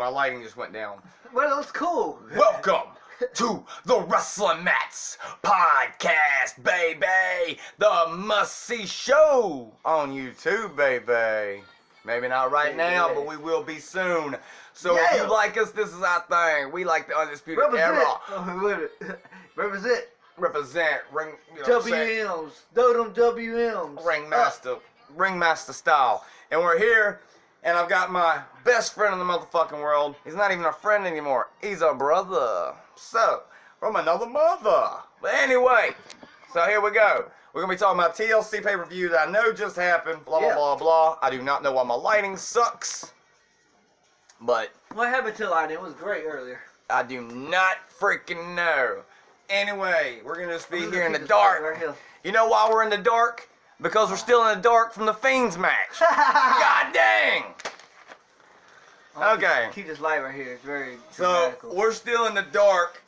my lighting just went down. Well, it was cool. Welcome to the Wrestling Mats podcast, baby. The must-see show on YouTube, baby. Maybe not right now, but we will be soon. So if you like us, this is our thing. We like the Undisputed Era. Represent. Ring, you know WMs. Dotem WMs. Ringmaster style. And we're here, and I've got my best friend in the motherfucking world. He's not even a friend anymore. He's a brother. So, from another mother. But anyway, so here we go. We're going to be talking about TLC pay-per-view that I know just happened. Blah, blah, blah, blah. I do not know why my lighting sucks. But what happened to lighting? It was great earlier. I do not freaking know. Anyway, we're going to just be here in the dark. You know why we're in the dark? Because we're still in the dark from the Fiends match. God dang! Okay. Keep this light right here. It's very So, dramatical. we're still in the dark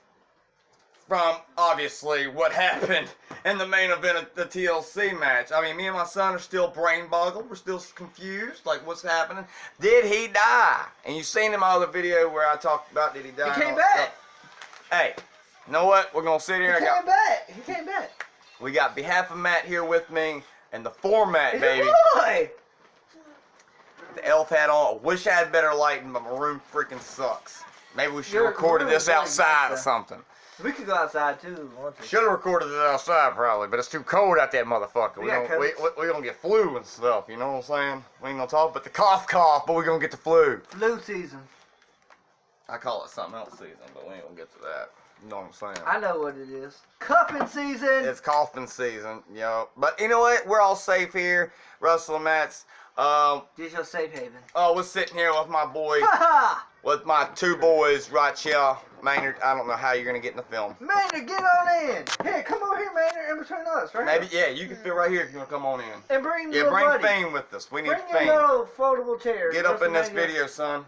from, obviously, what happened in the main event of the TLC match. I mean, me and my son are still brain boggled. We're still confused. Like, what's happening? Did he die? And you've seen in my other video where I talked about did he die? He came back. Hey, you know what? We're going to sit here. He came back. He came back. We got Behalf of Matt here with me. And the format, baby. Boy. The elf hat on. I wish I had better lighting, but my room freaking sucks. Maybe we should have recorded this outside or something. We could go outside too. Should have recorded it outside probably, but it's too cold out there, motherfucker. We're gonna get flu and stuff, you know what I'm saying? We ain't gonna talk about the cough, but we're gonna get the flu. Flu season. I call it something else season, but we ain't gonna get to that. You know what I'm saying? I know what it is. Cuffing season. It's coughing season, yo. But you know what? We're all safe here. Wrestling Mats. This your safe haven. Oh, we're sitting here with my boy, with my two boys right here. Maynard, I don't know how you're gonna get in the film. Maynard, get on in. Here, come over here, Maynard, in between us, right? Maybe, yeah, you can fit right here if you wanna come on in. And bring your buddy. Fame with us. We need bring Fame. Your little foldable chair. Get up in this video, son.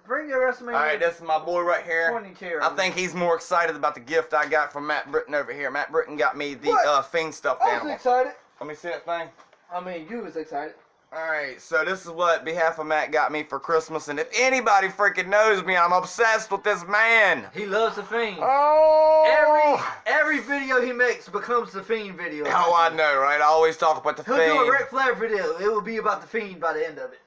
Bring your WrestleMania. Alright, this is my boy right here. 20 chair. I think he's more excited about the gift I got from Matt Britton over here. Matt Britton got me the Fiend stuffed animal. I was excited. Let me see that thing. I mean, you was excited. Alright, so this is what Behalf of Matt got me for Christmas, and if anybody freaking knows me, I'm obsessed with this man. He loves the Fiend. Oh! Every video he makes becomes the Fiend video. Oh, I know, right? I always talk about the Fiend. He'll do a Ric Flair video. It will be about the Fiend by the end of it.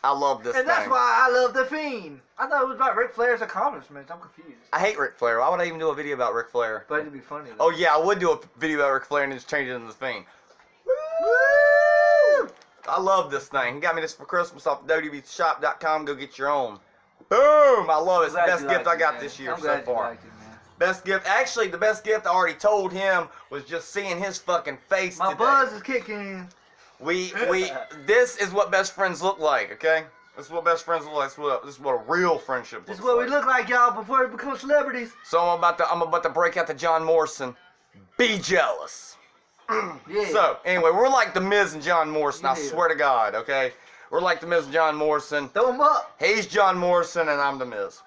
I love this thing. And that's why I love the Fiend. I thought it was about Ric Flair's accomplishments. I'm confused. I hate Ric Flair. Why would I even do a video about Ric Flair? But it'd be funny, though. Oh, yeah, I would do a video about Ric Flair and just change it into the Fiend. Woo! I love this thing. He got me this for Christmas off WWEshop.com. Go get your own. Boom! I love it. It's the best gift I got this year so far. Best gift. Actually, the best gift I already told him was just seeing his fucking face today. My buzz is kicking. This is what best friends look like, okay? This is what best friends look like. This is what a real friendship looks like. This is what we look like, y'all, before we become celebrities. So I'm about to break out to John Morrison. Be jealous. Yeah. So, anyway, we're like the Miz and John Morrison, I swear to God, okay? We're like the Miz and John Morrison. Throw him up. He's John Morrison and I'm the Miz.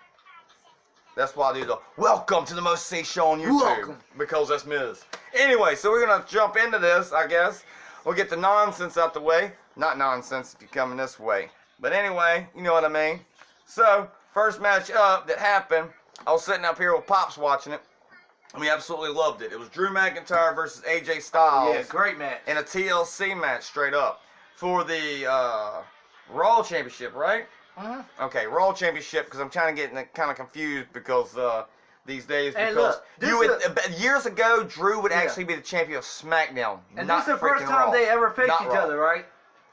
That's why I do the welcome to the most see show on YouTube. Welcome. Because that's Miz. Anyway, so we're going to jump into this, I guess. We'll get the nonsense out the way. Not nonsense if you're coming this way. But anyway, you know what I mean. So, first match up that happened, I was sitting up here with Pops watching it. And we absolutely loved it. It was Drew McIntyre versus AJ Styles. Yeah, great match. In a TLC match, straight up. For the Raw Championship, right? Mm-hmm. Okay, Raw Championship, because I'm trying to get kind of confused because these days, hey, because look, years ago, Drew would actually be the champion of SmackDown. And this is the first time they ever faced each other, right?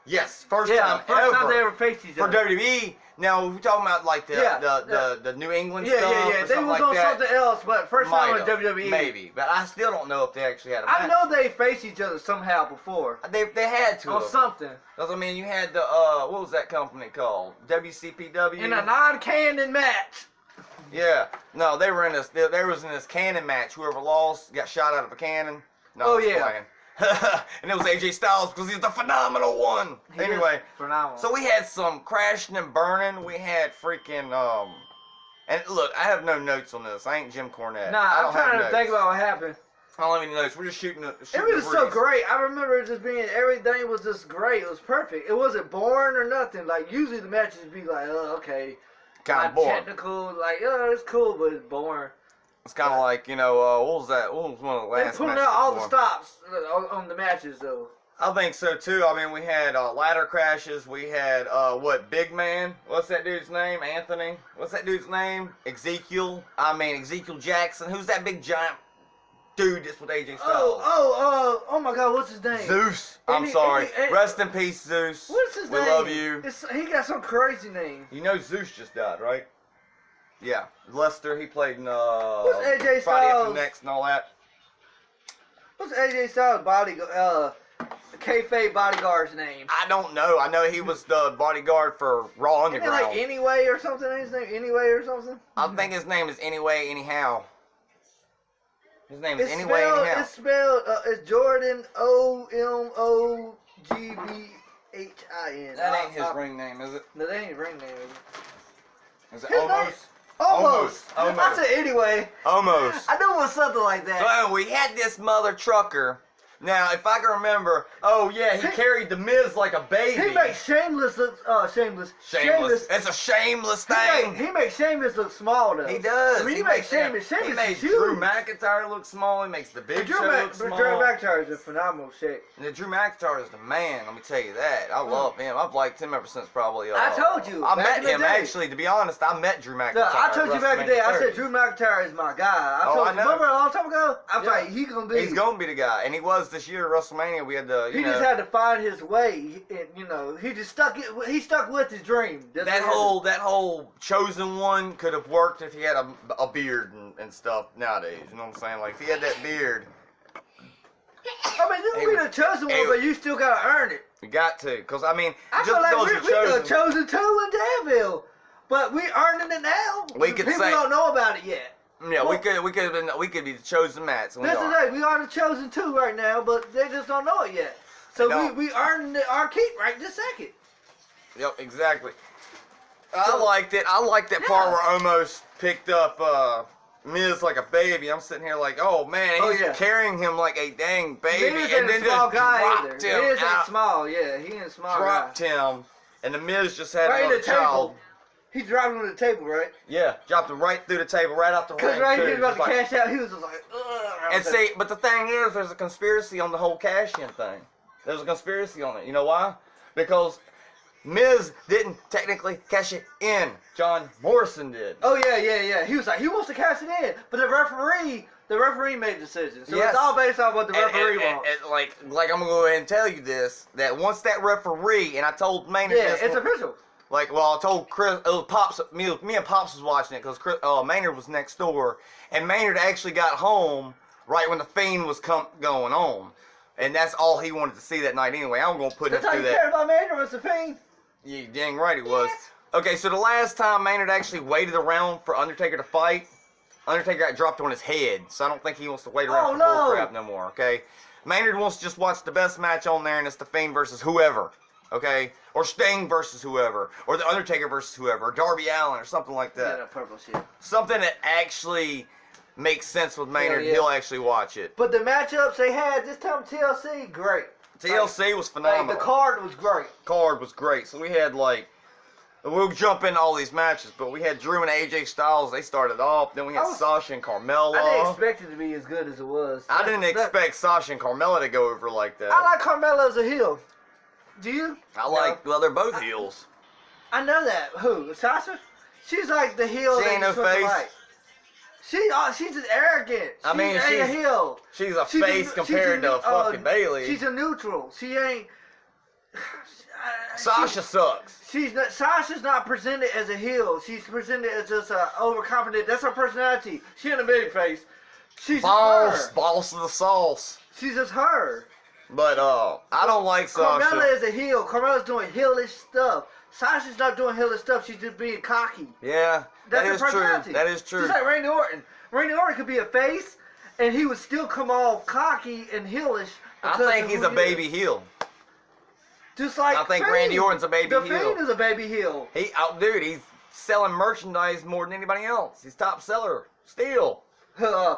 Yes, first time they ever faced each other. For WWE. Now, we're talking about like the New England stuff. Yeah. They was on something else, but first time on WWE. Maybe, but I still don't know if they actually had a match. I know they faced each other somehow before. They had to. On something. Because, I mean, you had the, what was that company called? WCPW? In a non-canon match. Yeah. No, they were in this, they was in this cannon match. Whoever lost got shot out of a cannon. No, yeah. And it was AJ Styles because he's the phenomenal one. Anyway, phenomenal. So we had some crashing and burning. We had freaking, and look, I have no notes on this. I ain't Jim Cornette. Nah, I'm trying to think about what happened. I don't have any notes. We're just shooting it was so great. I remember it just being, everything was just great. It was perfect. It wasn't boring or nothing. Like, usually the matches be like, oh, okay. kind Like of boring. technical, like, it's cool, but it's boring. It's kind of like, what was that? What was one of the They last pulling matches out all the before? stops on the matches, though. I think so too. I mean, we had ladder crashes. We had big man? What's that dude's name? Anthony? What's that dude's name? Ezekiel Jackson. Who's that big giant dude that's with AJ Styles? Oh my God, what's his name? Zeus. I'm sorry. Rest in peace, Zeus. What's his name? We love you. He got some crazy name. You know Zeus just died, right? Yeah. Lester, he played in What's AJ Friday After Styles? Next and all that. What's AJ Styles' kayfabe bodyguard's name? I don't know. I know he was the bodyguard for Raw Isn't it Underground. like Anyway or something? Ain't his name Anyway or something? I think his name is Anyway Anyhow. His name is Anyway Anyhow. It's spelled, it's Jordan OMOGBHIN. That ain't his ring name, is it? No, that ain't his ring name, is Is it? it almost? Almost. Almost. I said anyway. Almost. I knew it was something like that. So we had this mother trucker. Now, if I can remember, he carried the Miz like a baby. He makes Shameless look, Shameless. It's a shameless thing. He makes Shameless look small, though. He does. I mean, he makes Shameless. He Shameless made is huge. Drew McIntyre look small. He makes the Big Show look small. Drew McIntyre is a phenomenal shape. And Drew McIntyre is the man. Let me tell you that. I love him. I've liked him ever since probably. I told you. I back met in the him day. actually. To be honest, I met Drew McIntyre. No, I told you back in the day. I said WrestleMania Drew McIntyre is my guy. I know. Remember a long time ago? I was like, he's gonna be. He's gonna be the guy, and he was this year at WrestleMania. We had the. He just had to find his way, and he just stuck it. He stuck with his dream. That whole chosen one could have worked if he had a beard and stuff nowadays. You know what I'm saying? Like if he had that beard. I mean, this will be the chosen one, but you still gotta earn it. You got to, cause I mean, I just feel like because we you're the chosen two in Danville, but we earning it now. We could People say- don't know about it yet. Yeah, Well, we could be the chosen mats. And we That's the are. thing. We are the chosen two right now, but they just don't know it yet. So No. we earning our keep right this second. Yep, exactly. I liked it. I liked that part where almost picked up Miz like a baby. I'm sitting here like, oh man, he's carrying him like a dang baby, Miz and ain't a then small just guy dropped either. him Miz ain't out. small. Yeah, he ain't a small Dropped guy. him, and the Miz just had Right in another the child. table. He dropped him to the table, right? Yeah, dropped him right through the table, right out the ring. Because right too. he was about to Just like- cash out, he was just like, ugh. And see, but the thing is, there's a conspiracy on the whole cash-in thing. There's a conspiracy on it. You know why? Because Miz didn't technically cash it in. John Morrison did. Oh yeah. He was like, he wants to cash it in, but the referee made the decision. So Yes. it's all based on what the referee wants. And like I'm gonna go ahead and tell you this: that once that referee, and I told Maynard Yeah, this. it's official. Like, well, I told Chris, it was Pops, me and Pops was watching it because Maynard was next door, and Maynard actually got home right when the Fiend was going on, and that's all he wanted to see that night anyway. I'm gonna put him That's how through you that. cared about Maynard was the Fiend. Yeah, dang right he was. Okay, so the last time Maynard actually waited around for Undertaker to fight, Undertaker got dropped on his head, so I don't think he wants to wait around for bullcrap no more, okay? Maynard wants to just watch the best match on there, and it's the Fiend versus whoever, okay? Or Sting versus whoever, or the Undertaker versus whoever, or Darby Allin, or something like Yeah, that. that purple shit. Something that actually makes sense with Maynard. Yeah. He'll actually watch it. But the matchups they had this time, TLC, great. TLC was phenomenal. Like, the card was great. Card was great. So we had we'll jump into all these matches, but we had Drew and AJ Styles. They started off. Then we had Sasha and Carmella. I didn't expect it to be as good as it was. I didn't expect Sasha and Carmella to go over like that. I like Carmella as a heel. Do you? Well, they're both heels. I know that. Who? Sasha? She's like the heel. She ain't no face. She's just arrogant. I mean, she ain't a heel. She's a face compared to fucking Bailey. She's a neutral. She ain't. Sasha sucks. Sasha's not presented as a heel. She's presented as just overconfident. That's her personality. She ain't a baby face. She's Boss her. of the sauce. She's just her. But I don't like Sasha. Carmella is a heel. Carmella's doing heelish stuff. Sasha's not doing heelish stuff. She's just being cocky. Yeah, That's that her is true. personality. That is true. Just like Randy Orton. Randy Orton could be a face, and he would still come off cocky and heelish. I think he's a baby heel. Just like I think Fiend. Randy Orton's a baby The heel. Fiend is a baby heel. Dude, he's selling merchandise more than anybody else. He's top seller still.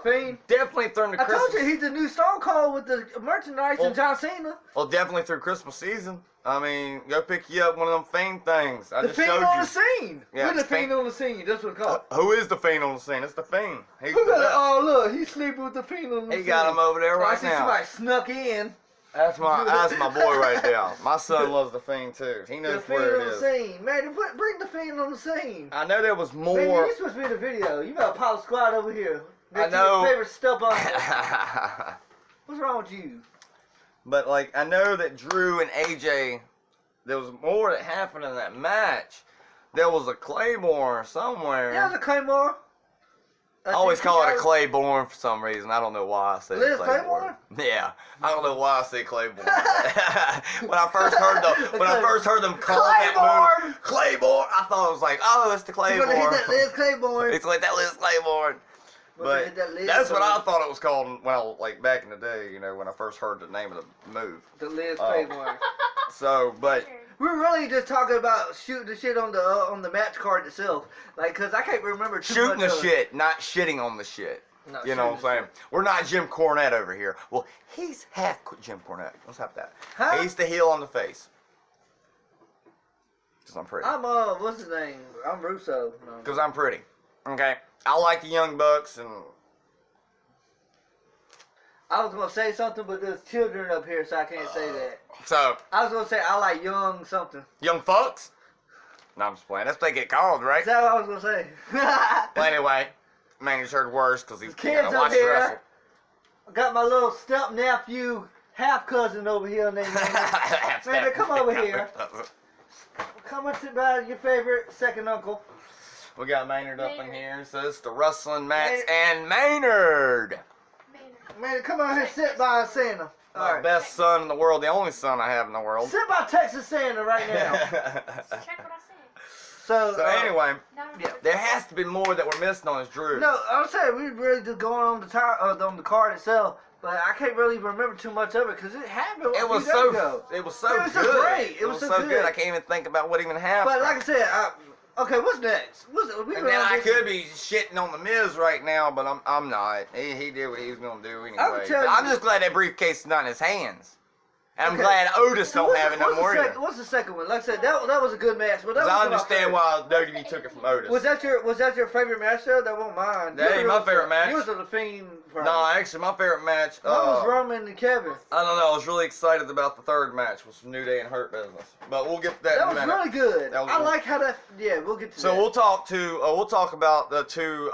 Fiend. Definitely during the I Christmas. told you he's the new Stone Cold with the merchandise and John Cena. Well, definitely through Christmas season. I mean, go pick you up one of them Fiend things. I The just Fiend showed on you. the scene. Yeah, We're the it's Fiend Fiend. on the scene. That's what it's called. Who is the Fiend on the scene? It's the Fiend. He's Who the got it? best. Oh, look. He's sleeping with the Fiend on the scene. He got him over there I right see now. somebody snuck in. That's my boy right there. My son loves the Fiend too. He The knows Fiend where on it the is. scene. Man, bring the Fiend on the scene. I know there was Man, more. you're supposed to be in the video. You got a pile of squad over here. I That's know. your favorite stuff on. What's wrong with you? But like, I know that Drew and AJ, there was more that happened in that match. There was a Claymore somewhere. Yeah, it was a Claymore. I always call it a Claiborne for some reason. I don't know why I say Liz Claiborne. Yeah, I don't know why I say Claiborne. when I first heard them call that move, Claiborne, I thought it was like, oh, it's the You're Claiborne. gonna hit that Liz Claiborne. It's like that Liz Claiborne. But that's what I thought it was called when I was like back in the day, you know, when I first heard the name of the move. The Liz Claiborne. So, but We're really just talking about shooting the shit on the match card itself, like, cause I can't remember too shooting the much of it. shit, not shitting on the shit. Not You know what I'm shooting saying? We're not Jim Cornette over here. Well, he's half Jim Cornette. Let's have that. Huh? He's the heel on the face. Because I'm pretty. I'm what's his name? I'm Russo. No. Because I'm pretty. Okay? I like the Young Bucks and... I was gonna say something, but there's children up here, so I can't say that. So, I was gonna say I like young something. Young Fucks? No, I'm just playing. That's what they get called, right? Is that what I was gonna say? Well, anyway, man, he's heard worse because he's Kids gonna up watch here. wrestle. I got my little step nephew, half cousin over here named Man, come over here. Come and sit by your favorite second uncle. We got Maynard up in here, so it's the wrestling Max and Maynard. Man, come on here, sit by Santa. My best son in the world, the only son I have in the world. Sit by Texas Santa right now. Check what I said. So anyway, yeah. there has to be more that we're missing on his Drew. No, I'm saying we really just going on on the card itself, but I can't really remember too much of it because it happened. It was a few days so ago. it was so It was so good. great. It was so good. I can't even think about what even happened. But like I said, okay, what's next? And then I could be shitting on the Miz right now, but I'm not. He did what he was gonna do anyway. tell But I'm you- just glad that briefcase is not in his hands. And I'm Okay. glad Otis So don't have it no more either. What's the second one? Like I said, that was a good match, but that Because was I my understand favorite. why WWE took it from Otis. Was that your favorite match though? That wasn't mine. That ain't my favorite match. Yours was the Fiend. No, actually, my favorite match. Mine was Roman and Kevin. I don't know. I was really excited about the third match, which was New Day and Hurt Business. But we'll get to that, That in was a minute. really good. That was I good. like how that. Yeah, we'll get to So that. we'll talk about the two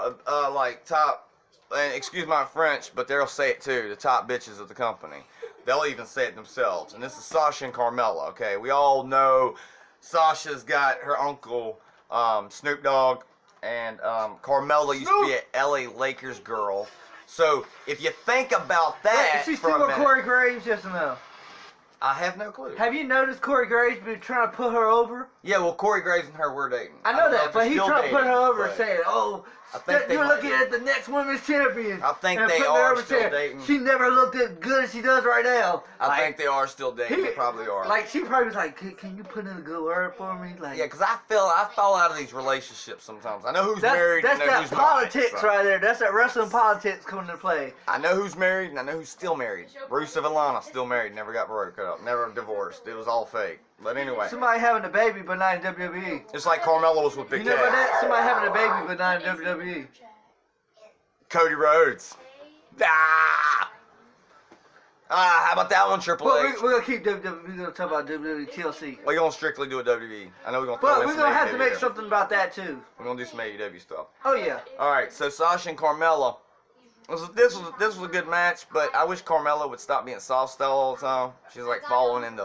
like top, and excuse my French, but they'll say it too, the top bitches of the company. They'll even say it themselves. And this is Sasha and Carmella. Okay, we all know Sasha's got her uncle Snoop Dogg, and Carmella used to be an LA Lakers girl. So if you think about that Wait, is she for still a with minute, Corey Graves? Yes or no? I have no clue. Have you noticed Corey Graves been trying to put her over? Yeah, well, Corey Graves and her were dating. I know don't that, if but they're he still tried to put dating, her over, but saying, "Oh, I think they you're might looking be. at the next women's champion." I think and they putting her are over still saying, dating. She never looked as good as she does right now. I think they are still dating. he- They probably are. Like she probably was like, "Can you put in a good word for me?" Like, Yeah, because I fall out of these relationships sometimes. I know who's married that's and I know that who's politics not. So. right there. That's that wrestling politics coming into play. I know who's married and I know who's still married. Rusev Alana still married, never got broken up, never divorced. It was all fake. But anyway, Somebody having a baby but not in WWE. it's like Carmella was with You Big know about Cass. that? Somebody having a baby but not in WWE. Cody Rhodes. Ah! How about that one, Triple But H? we're gonna keep WWE. We're gonna talk about WWE TLC. We're going to strictly do a WWE. I know we're going to throw But in we're some gonna have to make AEW. something about that too. We're going to do some AEW stuff. Oh yeah. All right, so Sasha and Carmella. This was a good match, but I wish Carmella would stop being soft style all the time. She's like following in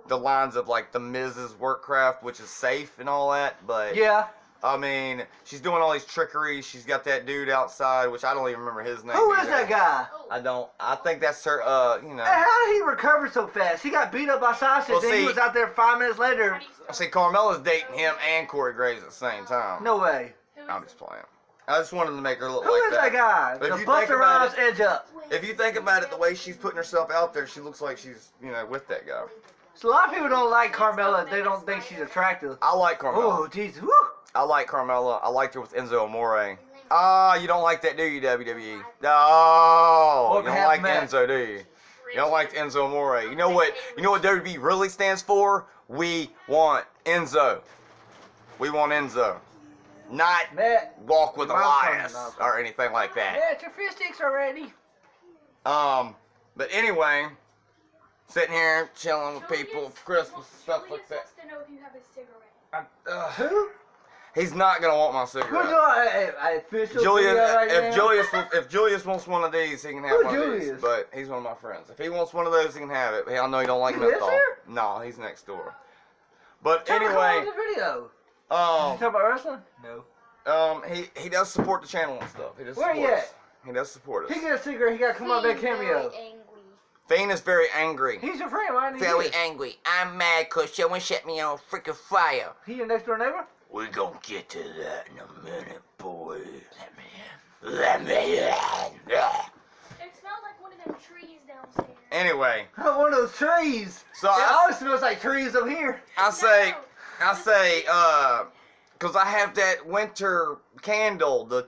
the lines of like the Miz's workcraft, which is safe and all that. But Yeah. I mean, she's doing all these trickeries. She's got that dude outside, which I don't even remember his name. Who is either. that guy? I don't. I think that's her. You know. Hey, how did he recover so fast? He got beat up by Sasha, Well, then he see- was out there 5 minutes later. See, Carmella's dating him and Corey Graves at the same time. No way. I'm just playing. I just wanted to make her look Who like is that guy? But if The you Buster think about Rhymes it- edge up. If you think about it, the way she's putting herself out there, she looks like she's, with that guy. So a lot of people don't like Carmella. They don't think she's attractive. I like Carmella. Oh, Jesus. Woo. I like Carmella. I liked her with Enzo Amore. Ah, you don't like that, do you, WWE? No, What you don't half like match? Enzo, do you? You don't like Enzo Amore. You know what? You know what WWE really stands for? We want Enzo. We want Enzo. Not Matt. Walk with Malcolm, Elias Malcolm. or anything like that. Matt, your fish sticks are ready. But anyway, sitting here chilling with people, Christmas stuff like Julius that. wants to know if you have a cigarette. Who? He's not gonna want my Who cigarette. do I official Julius, video right if now? Julius wants one of these, he can have Who's one of these. Julius? But he's one of my friends. If he wants one of those, he can have it. I know he don't like He lives menthol. here? No, he's next door. But Tell me anyway, the video. You talk about wrestling? No. he does support the channel and stuff. He does Where support he us. at? He does support us. He get a cigarette. He got to come on that cameo. Fiend is very angry. He's your friend, right? He Very is. angry. I'm mad because someone set me on freaking fire. He your next door neighbor? We're gonna get to that in a minute, boy. Let me in. Yeah. It smells like one of them trees downstairs. Anyway, One of those trees. so It I always smells like trees up here. say, because I have that winter candle, the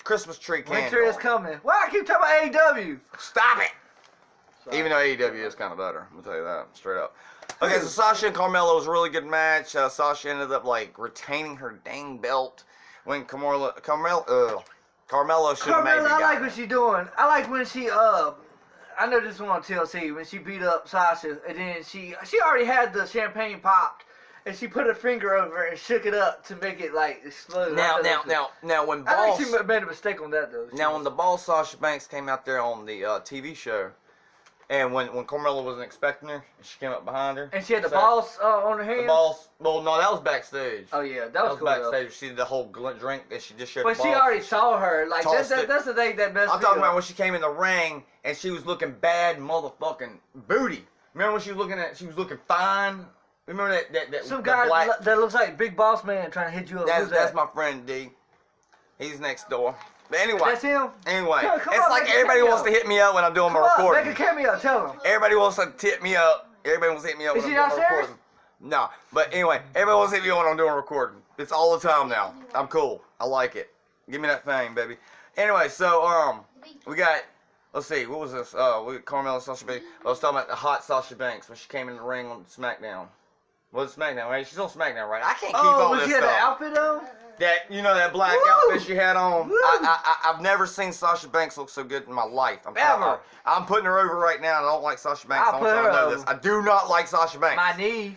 Christmas tree candle. Winter is coming. Why I keep talking about AEW? Stop it! Sorry. Even though AEW is kind of better, I'll tell you that straight up. Okay, so Sasha and Carmelo was a really good match. Sasha ended up like retaining her dang belt when Carmelo should have maybe Carmella, I got like it. what she's doing. I like when she I know this one on TLC when she beat up Sasha and then she already had the champagne popped and she put her finger over it and shook it up to make it like explode. Now when I Boss, think she made a mistake on that though. now when the Boss Sasha Banks came out there on the TV show, and when Carmella wasn't expecting her, and she came up behind her, and she had the so- balls on her hands. The Boss. Well, no, that was backstage. Oh yeah, that was cool. Though. backstage. She did the whole drink that she just showed. But the she Boss. already saw her. Like Tossed it. that's the thing that messed I'm me talking up. about when she came in the ring and she was looking bad motherfucking booty. Remember when she was looking fine? Remember that Some that guy black, that looks like Big Boss Man trying to hit you up. Who's that's that? my friend D. He's next door. But anyway, That's him. anyway, Come it's on, like make a everybody cameo. wants to hit me up when I'm doing Come my on, recording. make a cameo. Tell him. Everybody wants to hit me up. Everybody wants to hit me up Is when he I'm doing my downstairs? recording. No, but anyway, everybody wants to hit me up when I'm doing a recording. It's all the time now. I'm cool. I like it. Give me that thing, baby. Anyway, so we got. Let's see, what was this? We got Carmella Sasha Banks. I was talking about the hot Sasha Banks when she came in the ring on SmackDown. Was it SmackDown, right? She's on SmackDown, right? I can't keep all was this she had the stuff. outfit on? That that black Woo! outfit she had on. Woo! I've never seen Sasha Banks look so good in my life. Ever. I'm putting her over right now. And I don't like Sasha Banks. I'll I want put y'all to her know this. over. I do not like Sasha Banks. My knee.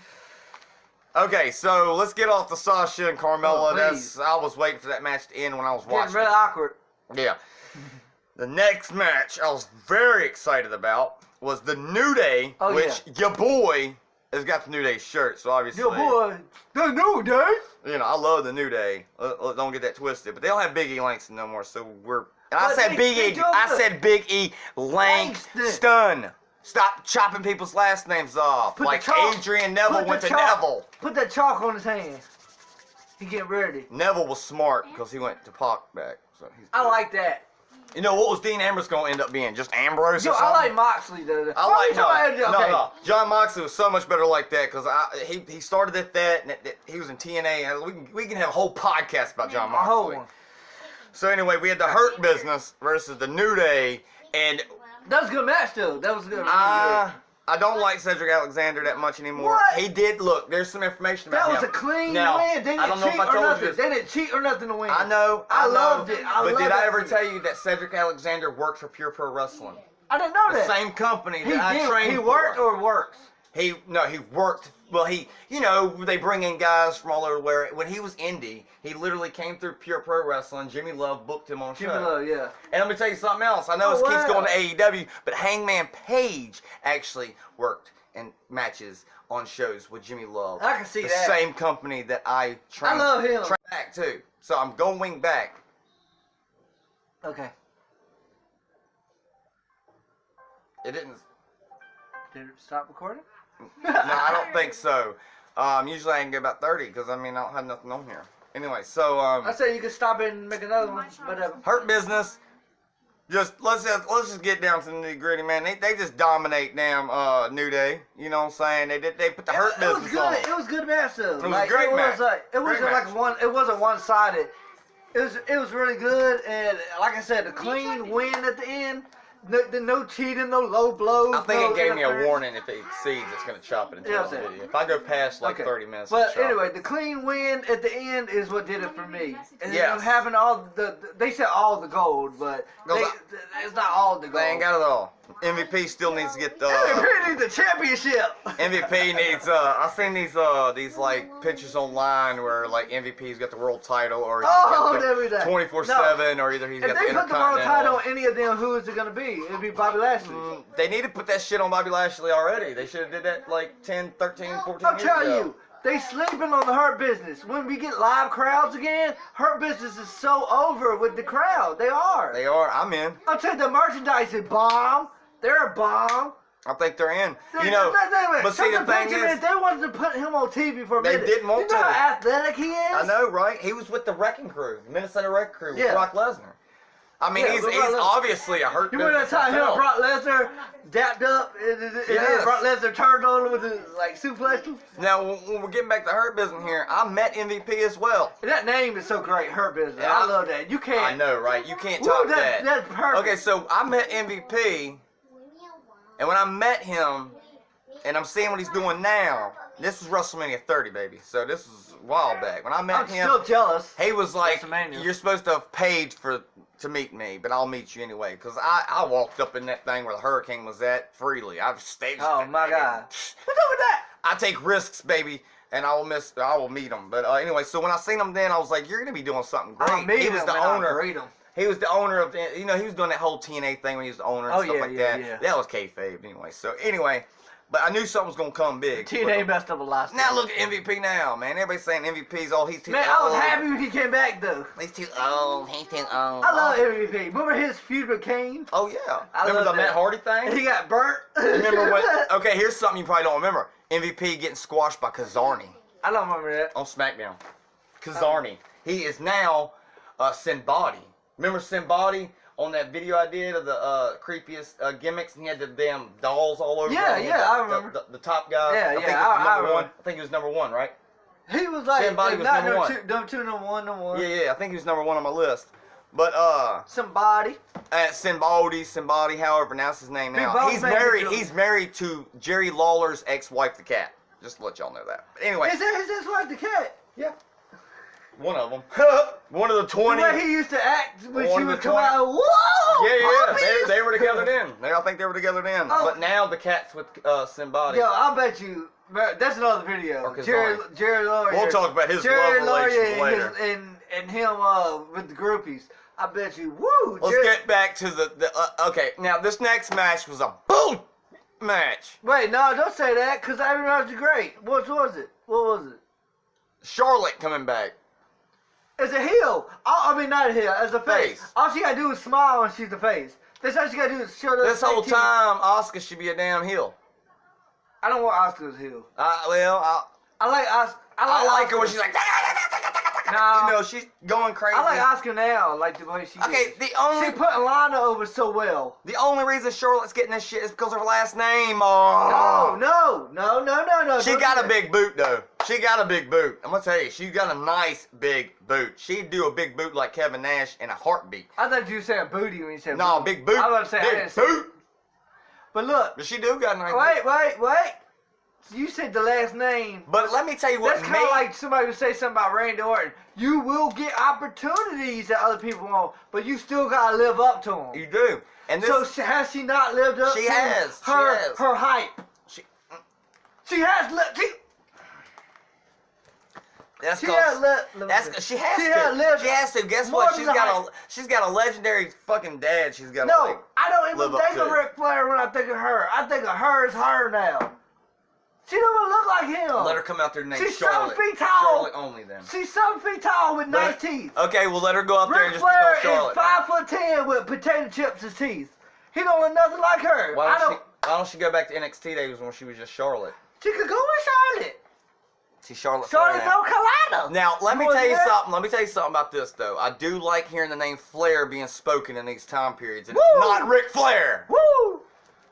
Okay, so let's get off the Sasha and Carmella. Oh, please. I was waiting for that match to end when I was Getting watching. real awkward. Yeah. The next match I was very excited about was the New Day, Oh, which your boy has got the New Day shirt, so obviously. Your boy, the new day. You know, I love the New Day. Don't get that twisted. But they don't have Big E Langston no more, so we're. And I But said they- Big they E. do I good. said Big E Langston. Stop chopping people's last names off. Put the like chalk- Adrian Neville put the went to chalk- Neville. Put that chalk on his hand. He getting ready. Neville was smart because he went to Pac back. So he's I good. like that. You know, what was Dean Ambrose going to end up being? Just Ambrose Yo, or I something? like Moxley though. I like okay. no. John Moxley was so much better like that because he started at that, and he was in TNA. And we can have a whole podcast about John A whole Moxley. one. So anyway, we had the Hurt Business versus the New Day, and That was a good match though. That was a good. Really good. I don't like Cedric Alexander that much anymore. What? He did look. There's some information about That him. was a clean Now, win. They didn't I don't know cheat if I or told nothing. you this. They didn't cheat or nothing to win. I know. I know. loved it. But did I ever it. tell you that Cedric Alexander worked for Pure Pro Wrestling? I didn't know The that. same company He that I did. trained He for. worked or works. He worked. Well, they bring in guys from all over where when he was indie, he literally came through Pure Pro Wrestling. Jimmy Love booked him on Jimmy show. Love, yeah. And let me tell you something else. I know Oh, this keeps wow. going to AEW, but Hangman Page actually worked in matches on shows with Jimmy Love. I can see the that. same company that I trained. I love him. trained back to. So I'm going back. Okay. It didn't. Did it stop recording? No, I don't think so. Usually I can get about 30 because I don't have nothing on here. Anyway, so I said you could stop it and make another one. Whatever. Hurt Business. Let's just get down to the nitty gritty, man. They just dominate damn New Day. You know what I'm saying? They put the Hurt It was Business good. on. It was good match though. It was a great match. It wasn't Great like match. one. It wasn't one sided. It was really good, and like I said, the clean win at the end. No cheating, no low blows. I think no it gave me a interference. warning if it exceeds, it's going to chop it into Yeah, the I said- video. If I go past like Okay. 30 minutes, But it's chop anyway, it. the clean win at the end is what did it for me. And Yes. I'm having all they said all the gold, but it's not all the gold. They ain't got it all. MVP still needs to get the MVP needs a championship. MVP needs. I've seen these like pictures online where like MVP's got the world title or he's Oh, got there we go. 24/7 or either he's If got the they put the world title Intercontinental. on any of them, who is it gonna be? It'd be Bobby Lashley. They need to put that shit on Bobby Lashley already. They should have did that like 10, 13, 14 I'm years telling ago. you, they sleeping on the Hurt Business. When we get live crowds again, Hurt Business is so over with the crowd. They are. They are. I'm in. I'm telling you, the merchandise is bomb. They're a bomb. I think they're in. You know, but see the thing is, they wanted to put him on TV for a They minute. didn't want You know to. how athletic he is? I know, right? He was with the Wrecking Crew, Minnesota Wrecking Crew, with Yeah. Brock Lesnar. I mean, Yeah, he's with Brock Lesnar. obviously a hurt You remember that business time him and himself. Brock Lesnar dapped up and Yes. then Brock Lesnar turned on him with his like suplex him? Now, when we're getting back to Hurt Business here, I met MVP as well. And that name is so great, Hurt Business. Yeah. I love that. You can't. I know, right? You can't Woo, top that. That's perfect. Okay, so I met MVP, and when I met him, and I'm seeing what he's doing now, this was WrestleMania 30, baby. So this is a while back. When I met I'm him, still jealous. he was like, WrestleMania. "You're supposed to have paid to meet me, but I'll meet you anyway." Because I walked up in that thing where the Hurricane was at freely. I've stayed. Oh my God. What's up with that? I take risks, baby, and I will meet him. But anyway, so when I seen him then, I was like, "You're gonna be doing something great." I'll meet He him was the and I'll owner. greet him. He was the owner of the, he was doing that whole TNA thing when he was the owner and Oh, stuff yeah, like yeah, that. yeah. That was kayfabe anyway. So anyway, but I knew something was gonna come big. TNA messed up a lot. Now look at MVP now, man. Everybody's saying MVP's he's too Man, old. I was happy when he came back though. He's too old. He's too old. I love MVP. Remember his feud with Kane? Oh yeah. I Remember love the that. Matt Hardy thing? And he got burnt. Remember what? Okay, here's something you probably don't remember. MVP getting squashed by Kazarni I don't remember that. on SmackDown. Kazarni. He is now Sin Body. Remember Sin Body on that video I did of the creepiest gimmicks, and he had the damn dolls all over. Yeah, him? He yeah, had I remember. The top guy. Yeah, I think yeah, he was I number remember. one. I think he was number one, right? He was like, Somebody was not number one. number one. Yeah, I think he was number one on my list. But Somebody. Sinbadi, however pronounce his name Big now. Boss He's Man married. Jones. He's married to Jerry Lawler's ex-wife, the cat. Just to let y'all know that. But anyway, Is that his wife, the cat? yeah, one of them. One of the 20. The way he used to act when One she of would the come 20. out, whoa! Yeah, puppies!" they were together then. I think they were together then. Oh. But now the cat's with Sinbadi. Yo, I'll bet you. That's another video. Or Jerry Lawyer. We'll talk about his Jerry love Lawyer relations later. and him with the groupies. I bet you. Woo! Let's get back to the okay. Now this next match was a boom match. Wait, no, don't say that, because I remember it was great. What was it? What was it? Charlotte coming back. As a heel. I mean, not a heel, as a face. Face. All she gotta do is smile when she's the face. That's all she gotta do is show the This whole 18. time, Asuka should be a damn heel. I don't want Oscar's heel. I I like Oscar. I like her when Asuka. she's like, No. you know, she's going crazy. I like Oscar now, like the way she Okay, is. the only She put Lana over so well. reason Charlotte's getting this shit is because of her last name. Oh. No. She don't got do a that. big boot though. She got a big boot. I'm gonna tell you, she got a nice big boot. She'd do a big boot like Kevin Nash in a heartbeat. I thought you said booty when you said No, booty. big boot. I was about to say, I big didn't say it. boot. But look, But she do got a nice boot. wait. You said the last name. But let me tell you what That's kind of like somebody would say something about Randy Orton. You will get opportunities that other people won't, but you still gotta live up to them. you do. And this So has she not lived up She to has. She her has. her hype? she, She has lived. that's She 'cause- has lived. That's she has She to. has lived She has to. Guess more what? than She's the got hype. she's got a legendary fucking dad. She's got. No, like, I don't even live up think to of it. Ric Flair when I think of her. I think of her as her now. She don't even look like him. let her come out there and name She's Charlotte. 7 feet tall. Charlotte only then. She's 7 feet tall with nice Let- teeth. Okay, well let her go out there and Ric just become Flair Charlotte. is 5'10" with potato chips as teeth. He don't look nothing like her. Why don't she go back to NXT days when she was just Charlotte? She could go with Charlotte. She's Charlotte Flair Charlotte, now. North Carolina. Now, let me You tell you wanna hear? something. Let me tell you something about this, though. I do like hearing the name Flair being spoken in these time periods. And Woo! it's not Ric Flair. Woo!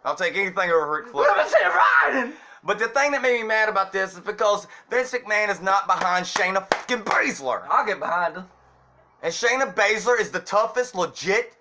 I'll take anything over Ric Let Flair. me see it riding. But the thing that made me mad about this is because Vince McMahon is not behind Shayna fucking Baszler. I'll get behind her. And Shayna Baszler is the toughest, legit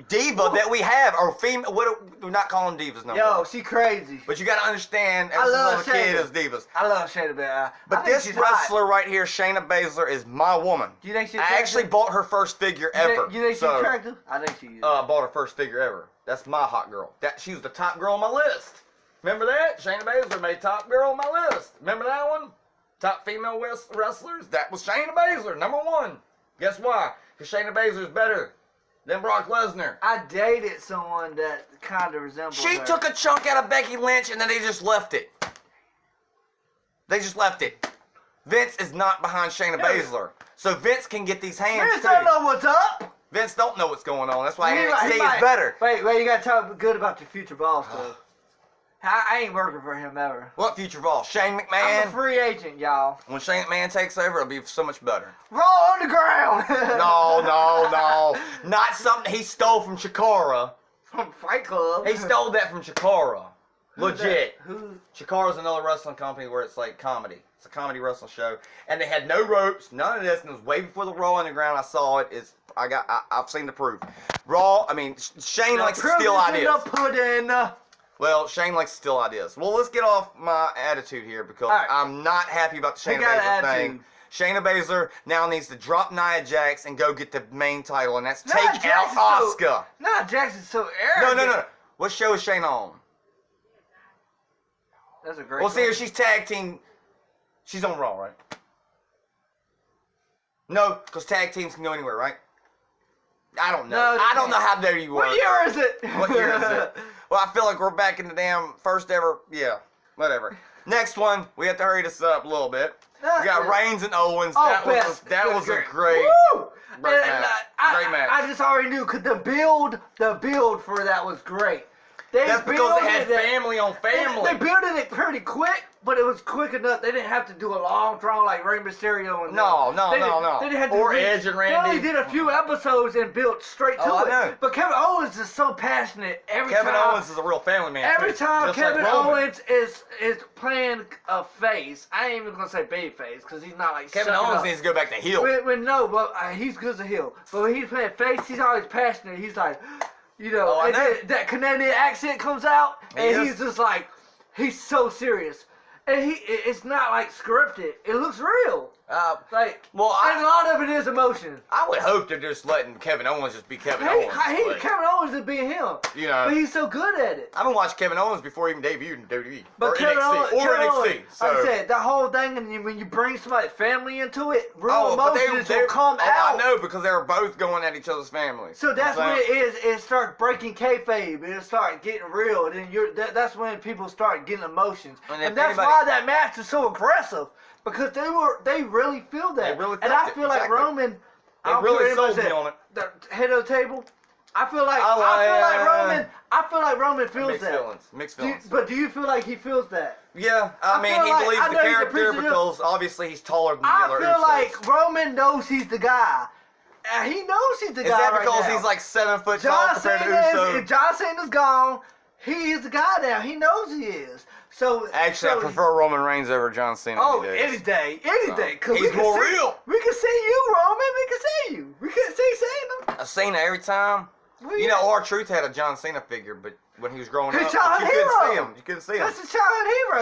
diva that we have. Or female. We're not calling divas no Yo, more. she crazy. But you gotta understand, I as a love little kid, Shayna. as divas. I love Shayna Baszler. But this wrestler right here, Shayna Baszler, is my woman. Do you think she's I actually bought her first figure ever. You think she's attractive? I think she is. Bought her first figure ever. That's my hot girl. She was the top girl on my list. Remember that? Shayna Baszler made top girl on my list. Remember that one? Top female wrestlers? That was Shayna Baszler, #1. Guess why? Because Shayna Baszler is better than Brock Lesnar. I dated someone that kind of resembled She her. took a chunk out of Becky Lynch and then they just left it. They just left it. Vince is not behind Shayna Baszler. So Vince can get these hands Vince too. don't know what's up. Vince don't know what's going on. That's why He NXT might- is better. Wait, you gotta talk good about your future boss, though. I ain't working for him ever. What future boss? Shane I'm a McMahon? free agent, y'all. When Shane McMahon takes over, it'll be so much better. Raw Underground! No. Not something he stole from Chikara. From Fight Club. He stole that from Chikara. Who's Legit. that? Who? Chikara's another wrestling company where it's like comedy. It's a comedy wrestling show. And they had no ropes, none of this, and it was way before the Raw Underground. I saw it. I've seen the proof. Shane likes to steal ideas. The pudding. Well, Shane likes to steal ideas. Well, let's get off my attitude here because right. I'm not happy about the We Shayna got Baszler attitude. thing. Shayna Baszler now needs to drop Nia Jax and go get the main title, and that's Nia take Jax out is so- Asuka. Nah, Jackson's so arrogant. No. What show is Shayna on? That's a great Well, see, if question. she's tag team, she's on Raw, right? No, because tag teams can go anywhere, right? I don't know. No, they I don't can't. know how dirty you work. What year is it? What year is it? Well, I feel like we're back in the damn first ever. Yeah, whatever. Next one, we have to hurry this up a little bit. We got Reigns and Owens. Oh, that was best. a great, Woo! great And, match. Great match. I just already knew because the build for that was great. That's because they had built it- family on family. They built it pretty quick, but it was quick enough. They didn't have to do a long draw like Rey Mysterio and No. They didn't have to Or reach- Edge and They Randy. only did a few episodes and built straight to Oh, I it. know. But Kevin Owens is so passionate every Kevin time. Owens is a real family man. Every too, time just like Kevin Roman. Owens is playing a face, I ain't even gonna say baby face because he's not like Kevin sucking Owens up. needs to go back to heel. He's good as a heel. But when he's playing face, he's always passionate. He's like, Oh, I and know. then that Canadian accent comes out, He and is. he's just like, he's so serious. And it's not like scripted. It looks real. Like, Well, and a lot of it is emotion. I would hope they're just letting Kevin Owens just be Kevin Hey, Owens. but, Kevin Owens is being him. you know, But he's so good at it. I've been watching Kevin Owens before he even debuted in WWE But or Kevin NXT Owens, or Kevin NXT. Owens, So like I said, that whole thing, and when you bring somebody's family into it, real emotions will come out. I know because they were both going at each other's families. So that's You know when what I'm it is. It starts breaking kayfabe. It start getting real. And then that's when people start getting emotions. And And, if that's anybody- why that match is so aggressive because they really feel that. They really and felt I it, feel like exactly. Roman. I They don't really care what anybody sold me said, on it. The head of the table. I feel like Roman feels Mixed that. feelings. Mixed feelings. But do you feel like he feels that? Yeah, I I mean, feel he like- believes I the know he's character appreciative. because obviously he's taller than the I other feel Usos. like Roman knows he's the guy. He knows he's the Is guy that right because now. he's like 7 foot tall John compared to Cena, Uso? if John Cena's gone, he is the guy now. He knows he is. So Actually, so, I prefer Roman Reigns over John Cena. Oh, any any days. day, any So, day. 'Cause he's we can more see, real. We can see you, Roman. We can see you. We can see Cena. Cena every time. Well, You yeah. know, R-Truth had a John Cena figure, but when he was growing His up, childhood you couldn't hero. see him. You couldn't see him. That's his childhood hero.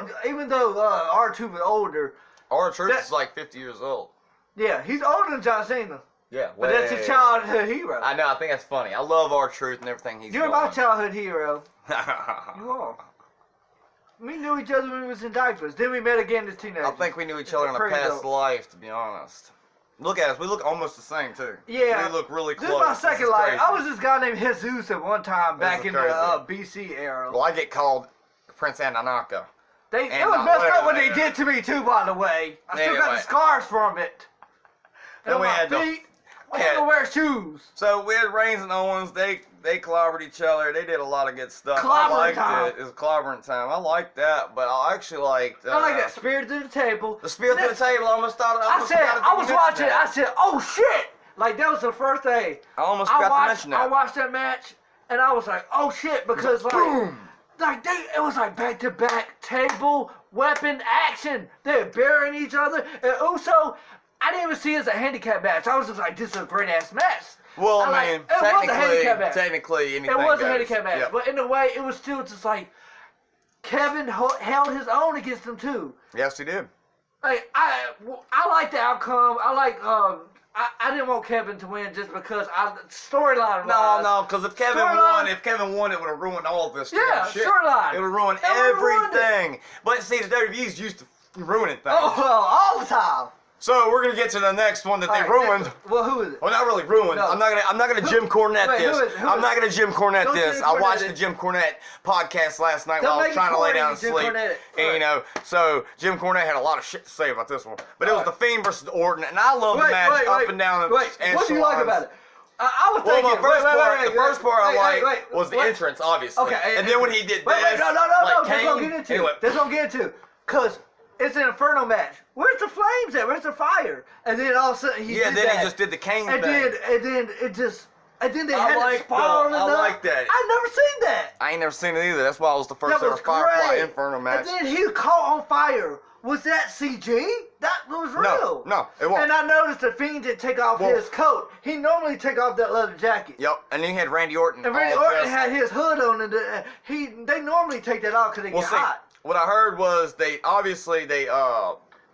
That's Even though R2 was older, R-Truth that- is like 50 years old. yeah, he's older than John Cena. Yeah, But that's his childhood hero. I know. I think that's funny. I love R-Truth and everything he's You're doing. my childhood hero. You are. We knew each other when we was in diapers. Then we met again as teenagers. I think we knew each other in a Pretty past dope. life, to be honest. Look at us. We look almost the same, too. Yeah. We look really This close. is my second is life. crazy. I was this guy named Jesus at one time back is in the BC era. Well, I get called Prince Ananaka. It and was messed whatever up what they they do. did to me too, by the way. I still got Anyway. the scars from it. Then And we my had the- feet. I we had to had- wear shoes. So we had Reigns and Owens. They clobbered each other. They did a lot of good stuff. I Clobbering liked time. it. It was clobbering time. I liked that, but I actually liked. I like that spirit to the table. The spear through the table. I almost thought. I almost said, forgot to I was mention watching it. that. I said, oh shit! Like that was the first day. I almost I forgot to watched, mention that. I watched that match, and I was like, oh shit, because like, Boom. it was like back to back table weapon action. They're burying each other, and Uso. I didn't even see it as a handicap match. I was just like, this is a great ass match. Well, I I mean, it was a handicap match. technically, anything It was a goes. handicap match, Yep. but in a way, it was still just like Kevin held his own against him too. Yes, he did. Like I like the outcome. I like I didn't want Kevin to win just because storyline. No, because if Kevin won, it would have ruined all of this. Yeah, shit. storyline. It would ruin It would've ruined everything. But see, the WWE's used to ruining things. Oh, all the time. So we're gonna get to the next one that they All right, ruined. Well, who is it? Well, not really ruined. No. I'm not gonna Jim Cornette wait, this. who I'm is- not gonna Jim Cornette Don't this. Jim I watched Cornette the it. Jim Cornette podcast last night Don't while I was make it trying to lay corny, down and Jim sleep. Cornette it. And, you know, so Jim Cornette had a lot of shit to say about this one. But it was the Fiend versus Orton, and I love the match up and down. Wait, what do you like about it? I was Well, thinking. the first part I liked was the wait. entrance, obviously. Okay, and then when he did wait, this, no, like that's what I'm Kane, getting into. anyway. That's what I'm getting into. Cause it's an Inferno match. Where's the flames at? Where's the fire? And then all of a sudden he did then that. he just did the Kane and thing. then they I had like it spiraling that. I up. like that. I never seen that. I ain't never seen it either. That's why it was the first That ever was Firefly great. Inferno match. And then he caught on fire. Was that CG? That was real. No, it wasn't. And I noticed the Fiend didn't take off his coat. He normally take off that leather jacket. Yep, and then he had Randy Orton. And Randy all Orton dressed. had his hood on, and they normally take that off because they get hot. What I heard was they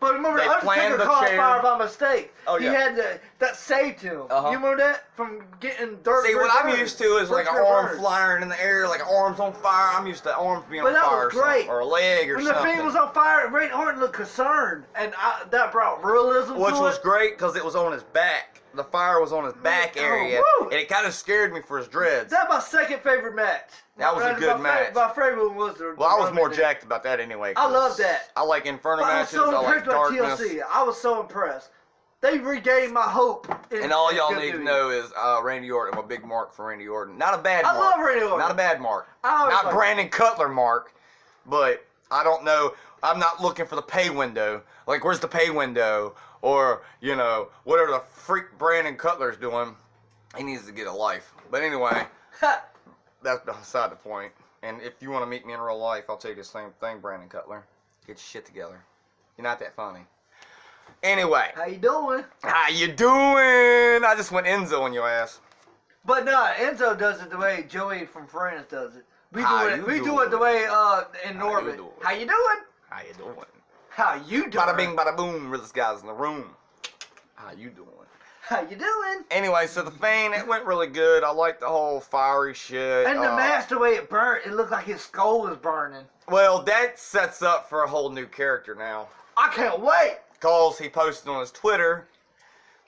But remember, they Undertaker planned the caught chair. fire by mistake. Oh, He yeah. had that saved him. Uh-huh. You remember that from getting dirt? see what I'm used to is like an arm flying. flying in the air, like an arm's on fire. I'm used to arms being But on that fire was or something, great. or a leg or When something. the Fiend was on fire, Randy Orton looked concerned, and that brought realism Which to was it. great because it was on his back. The fire was on his back Oh, area, woo. and it kind of scared me for his dreads. That's my second favorite match. That was a good match. My favorite one was the. Well, I was Roman more match. jacked about that anyway. I 'cause love that. I like Inferno But I was matches. so I like impressed by darkness. TLC. I was so impressed. They regained my hope. And all y'all need to WWE. know is Randy Orton. I'm a big mark for Randy Orton. Not a bad I mark. love Randy Orton. Not a bad mark. I always Not liked Brandon Cutler mark. But I don't know. I'm not looking for the pay window. Like, where's the pay window? Or, you know, whatever the freak Brandon Cutler's doing. He needs to get a life. But anyway, that's beside the point. And if you want to meet me in real life, I'll tell you the same thing, Brandon Cutler. Get your shit together. You're not that funny. Anyway. How you doing? How you doing? I just went Enzo on your ass. But no, Enzo does it the way Joey from Friends does it. We How do it. you We do doing? it the way in How Norbit. you doing? How you doing? How you doing? How you doing? Bada bing, bada boom. Realest guys in the room. How you doing? How you doing? Anyway, so the Fiend, it went really good. I like the whole fiery shit. And the mask, the way it burnt, it looked like his skull was burning. Well, that sets up for a whole new character now. I can't wait. Because he posted on his Twitter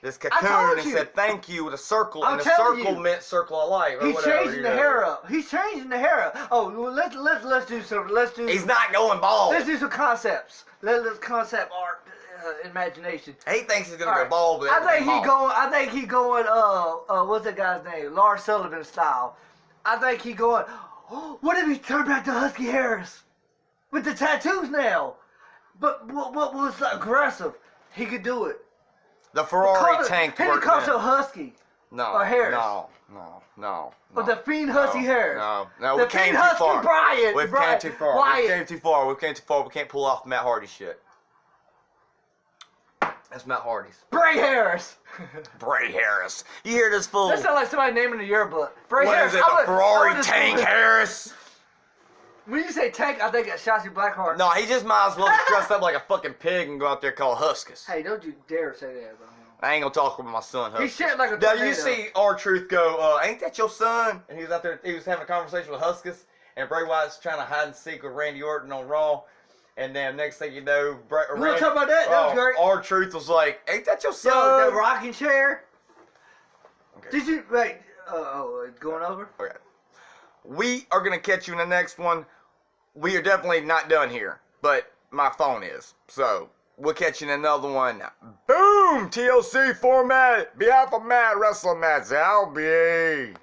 this told cocoon and you. said thank you with a circle. I'm and the telling circle you. meant circle of life. Or He's whatever, changing you the know. hair up. He's changing the hair up. Oh, well, let's do some. Let's do. He's not going bald. Let's do some concepts. Let's concept art, imagination. He thinks he's gonna All go right. bald, but I think bald. he going. What's that guy's name? Lars Sullivan style. I think he going. Oh, what if he turned back to Husky Harris with the tattoos now? But what was aggressive? He could do it. The Ferrari tank He worked call in. himself Husky. No, or Harris. No. Or the Fiend Husky Harris. No, The we came Fiend too Husky far. Bryant. We've Bryant. came too far. Wyatt. We came too far. We can't pull off Matt Hardy shit. That's Matt Hardy's. Bray Harris. Bray Harris. You hear this fool? That sounds like somebody naming a yearbook. Bray What Harris. is it? The Ferrari tank Harris? When you say tank, I think of Shotzi Blackheart. No, he just might as well just dress up like a fucking pig and go out there called Huskers. Hey, don't you dare say that about him. I ain't gonna talk with my son, He Huskers. shit like a Now tornado. you see R-Truth go, ain't that your son? And he was out there, he was having a conversation with Huskers, and Bray Wyatt's trying to hide and seek with Randy Orton on Raw. And then next thing you know, We wanna talk about that? That was great. R-Truth was like, ain't that your Yo, son? the rocking chair. Okay. Did you wait? Going over? Okay. We are gonna catch you in the next one. We are definitely not done here, but my phone is. So we'll catch you in another one. Boom! TLC format. Be alpha Matt, wrestling Matt Zalby.